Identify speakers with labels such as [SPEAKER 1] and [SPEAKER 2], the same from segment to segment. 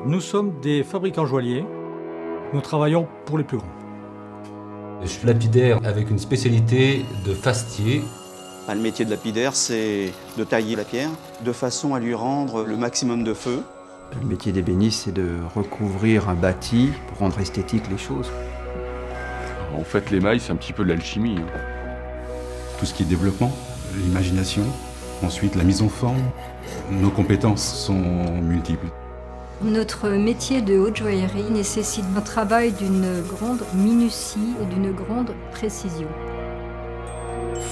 [SPEAKER 1] Nous sommes des fabricants joailliers. Nous travaillons pour les plus grands.
[SPEAKER 2] Je suis lapidaire avec une spécialité de fastier.
[SPEAKER 3] Le métier de lapidaire, c'est de tailler la pierre de façon à lui rendre le maximum de feu.
[SPEAKER 4] Le métier d'ébéniste, c'est de recouvrir un bâti pour rendre esthétique les choses.
[SPEAKER 5] En fait, l'émail, c'est un petit peu de l'alchimie.
[SPEAKER 6] Tout ce qui est développement, l'imagination, ensuite la mise en forme. Nos compétences sont multiples.
[SPEAKER 7] Notre métier de haute joaillerie nécessite un travail d'une grande minutie et d'une grande précision.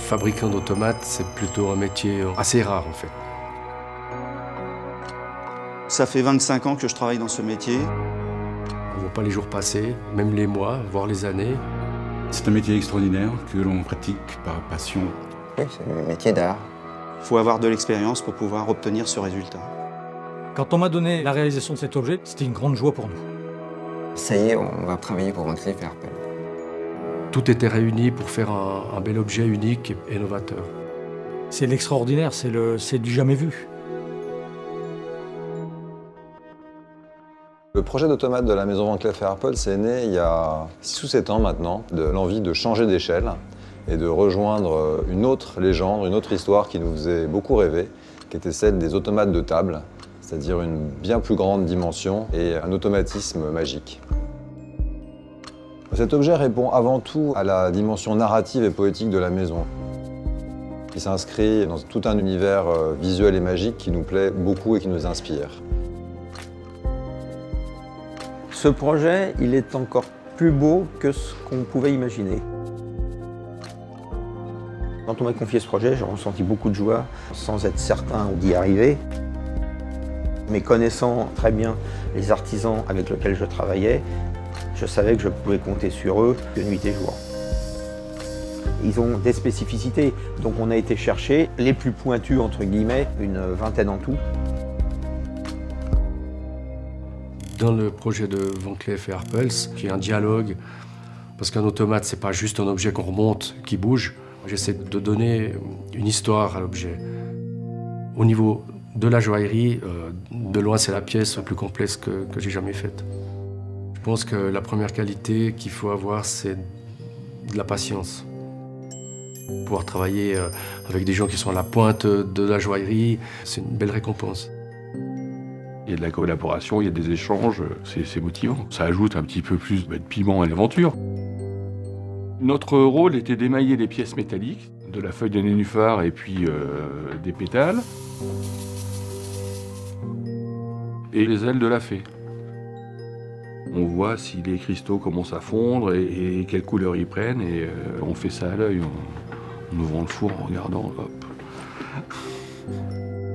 [SPEAKER 8] Fabricant d'automates, c'est plutôt un métier assez rare en fait.
[SPEAKER 3] Ça fait 25 ans que je travaille dans ce métier.
[SPEAKER 8] On ne voit pas les jours passer, même les mois, voire les années.
[SPEAKER 6] C'est un métier extraordinaire que l'on pratique par passion.
[SPEAKER 9] Oui, c'est un métier d'art.
[SPEAKER 3] Il faut avoir de l'expérience pour pouvoir obtenir ce résultat.
[SPEAKER 1] Quand on m'a donné la réalisation de cet objet, c'était une grande joie pour nous.
[SPEAKER 9] Ça y est, on va travailler pour Van Cleef & Arpels.
[SPEAKER 8] Tout était réuni pour faire un bel objet unique et novateur.
[SPEAKER 1] C'est l'extraordinaire, c'est du jamais vu.
[SPEAKER 10] Le projet d'automate de la maison Van Cleef & Arpels est né il y a 6 ou 7 ans maintenant, de l'envie de changer d'échelle et de rejoindre une autre légende, une autre histoire qui nous faisait beaucoup rêver, qui était celle des automates de table, c'est-à-dire une bien plus grande dimension et un automatisme magique. Cet objet répond avant tout à la dimension narrative et poétique de la maison. Il s'inscrit dans tout un univers visuel et magique qui nous plaît beaucoup et qui nous inspire.
[SPEAKER 11] Ce projet, il est encore plus beau que ce qu'on pouvait imaginer. Quand on m'a confié ce projet, j'ai ressenti beaucoup de joie, sans être certain d'y arriver. Mais connaissant très bien les artisans avec lesquels je travaillais, je savais que je pouvais compter sur eux de nuit et jour. Ils ont des spécificités, donc on a été chercher les plus pointus, entre guillemets, une vingtaine en tout.
[SPEAKER 8] Dans le projet de Van Cleef & Arpels, il y a un dialogue, parce qu'un automate, c'est pas juste un objet qu'on remonte, qui bouge. J'essaie de donner une histoire à l'objet. Au niveau de la joaillerie, de loin, c'est la pièce la plus complexe que j'ai jamais faite. Je pense que la première qualité qu'il faut avoir, c'est de la patience. Pouvoir travailler avec des gens qui sont à la pointe de la joaillerie, c'est une belle récompense.
[SPEAKER 5] Il y a de la collaboration, il y a des échanges, c'est motivant. Ça ajoute un petit peu plus de piment à l'aventure. Notre rôle était d'émailler les pièces métalliques, de la feuille de nénuphar et puis des pétales, et les ailes de la fée. On voit si les cristaux commencent à fondre et quelle couleur ils prennent, et on fait ça à l'œil, en ouvrant le four, en regardant, hop.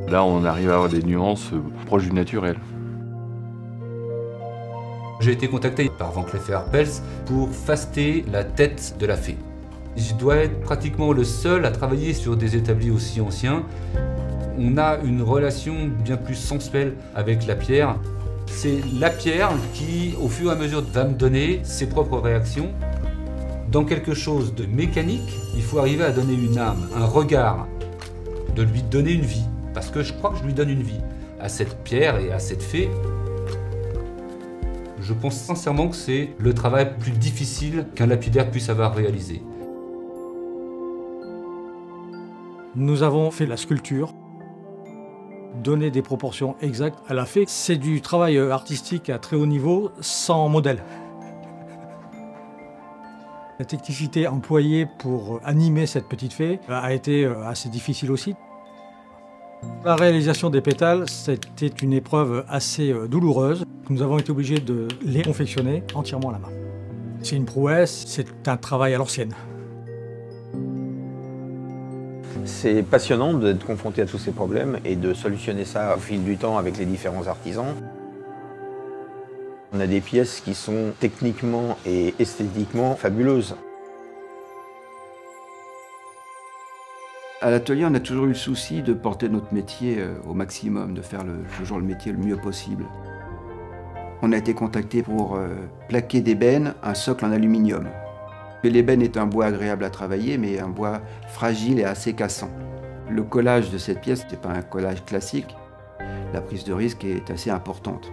[SPEAKER 5] Là, on arrive à avoir des nuances proches du naturel.
[SPEAKER 2] J'ai été contacté par Van Cleef & Arpels pour faster la tête de la fée. Je dois être pratiquement le seul à travailler sur des établis aussi anciens. On a une relation bien plus sensuelle avec la pierre. C'est la pierre qui, au fur et à mesure, va me donner ses propres réactions. Dans quelque chose de mécanique, il faut arriver à donner une âme, un regard, de lui donner une vie. Parce que je crois que je lui donne une vie à cette pierre et à cette fée. Je pense sincèrement que c'est le travail plus difficile qu'un lapidaire puisse avoir réalisé.
[SPEAKER 1] Nous avons fait la sculpture, donner des proportions exactes à la fée. C'est du travail artistique à très haut niveau, sans modèle. La technicité employée pour animer cette petite fée a été assez difficile aussi. La réalisation des pétales, c'était une épreuve assez douloureuse. Nous avons été obligés de les confectionner entièrement à la main. C'est une prouesse, c'est un travail à l'ancienne.
[SPEAKER 11] C'est passionnant d'être confronté à tous ces problèmes et de solutionner ça au fil du temps avec les différents artisans. On a des pièces qui sont techniquement et esthétiquement fabuleuses.
[SPEAKER 4] À l'atelier, on a toujours eu le souci de porter notre métier au maximum, de faire toujours le métier le mieux possible. On a été contacté pour plaquer d'ébène un socle en aluminium. L'ébène est un bois agréable à travailler, mais un bois fragile et assez cassant. Le collage de cette pièce n'est pas un collage classique. La prise de risque est assez importante.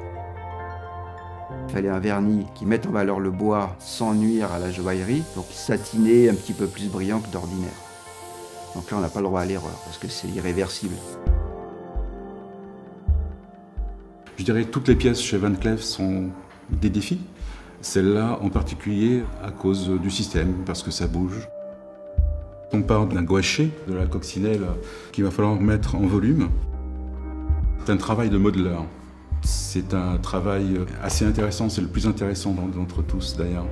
[SPEAKER 4] Il fallait un vernis qui mette en valeur le bois sans nuire à la joaillerie, donc satiné, un petit peu plus brillant que d'ordinaire. Donc là, on n'a pas le droit à l'erreur, parce que c'est irréversible.
[SPEAKER 6] Je dirais que toutes les pièces chez Van Cleef sont des défis. Celle-là en particulier à cause du système, parce que ça bouge. On part d'un gouaché, de la coccinelle, qu'il va falloir mettre en volume. C'est un travail de modeleur. C'est un travail assez intéressant, c'est le plus intéressant d'entre tous d'ailleurs.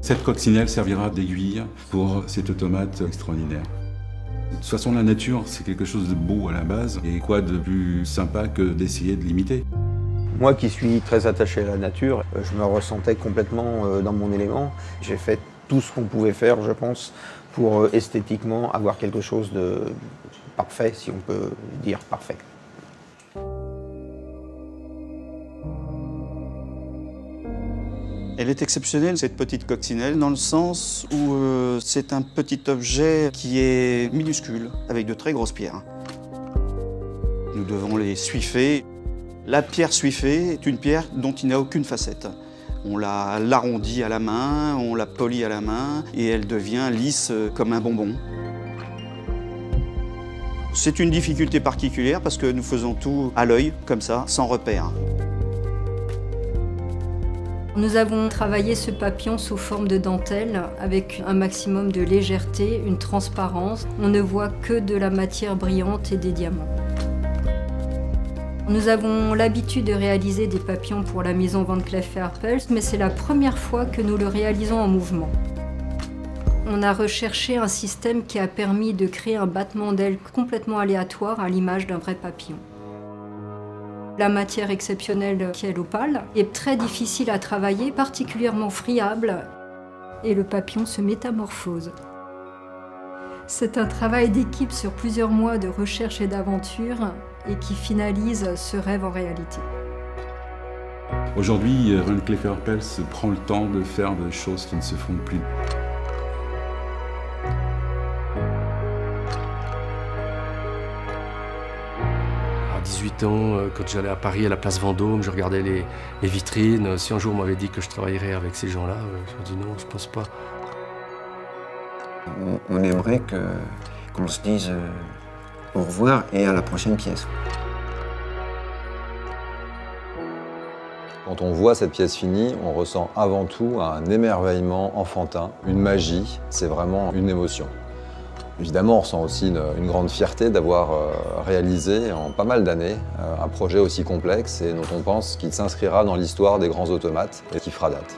[SPEAKER 6] Cette coccinelle servira d'aiguille pour cet automate extraordinaire. De toute façon, la nature, c'est quelque chose de beau à la base, et quoi de plus sympa que d'essayer de l'imiter.
[SPEAKER 11] Moi qui suis très attaché à la nature, je me ressentais complètement dans mon élément. J'ai fait tout ce qu'on pouvait faire, je pense, pour esthétiquement avoir quelque chose de parfait, si on peut dire parfait.
[SPEAKER 3] Elle est exceptionnelle, cette petite coccinelle, dans le sens où c'est un petit objet qui est minuscule, avec de très grosses pierres. Nous devons les suifer. La pierre suifée est une pierre dont il n'y a aucune facette. On l'arrondit à la main, on la polit à la main, et elle devient lisse comme un bonbon. C'est une difficulté particulière parce que nous faisons tout à l'œil, comme ça, sans repère.
[SPEAKER 7] Nous avons travaillé ce papillon sous forme de dentelle avec un maximum de légèreté, une transparence. On ne voit que de la matière brillante et des diamants. Nous avons l'habitude de réaliser des papillons pour la maison Van Cleef & Arpels, mais c'est la première fois que nous le réalisons en mouvement. On a recherché un système qui a permis de créer un battement d'ailes complètement aléatoire à l'image d'un vrai papillon. La matière exceptionnelle qui est l'opale est très difficile à travailler, particulièrement friable, et le papillon se métamorphose. C'est un travail d'équipe sur plusieurs mois de recherche et d'aventure et qui finalise ce rêve en réalité.
[SPEAKER 6] Aujourd'hui, Van Cleef & Arpels prend le temps de faire des choses qui ne se font plus.
[SPEAKER 8] À 18 ans, quand j'allais à Paris, à la place Vendôme, je regardais les vitrines. Si un jour on m'avait dit que je travaillerais avec ces gens-là, je me dis non, je pense pas.
[SPEAKER 9] On aimerait qu'on se dise au revoir et à la prochaine pièce.
[SPEAKER 10] Quand on voit cette pièce finie, on ressent avant tout un émerveillement enfantin, une magie, c'est vraiment une émotion. Évidemment, on ressent aussi une grande fierté d'avoir réalisé en pas mal d'années un projet aussi complexe et dont on pense qu'il s'inscrira dans l'histoire des grands automates et qui fera date.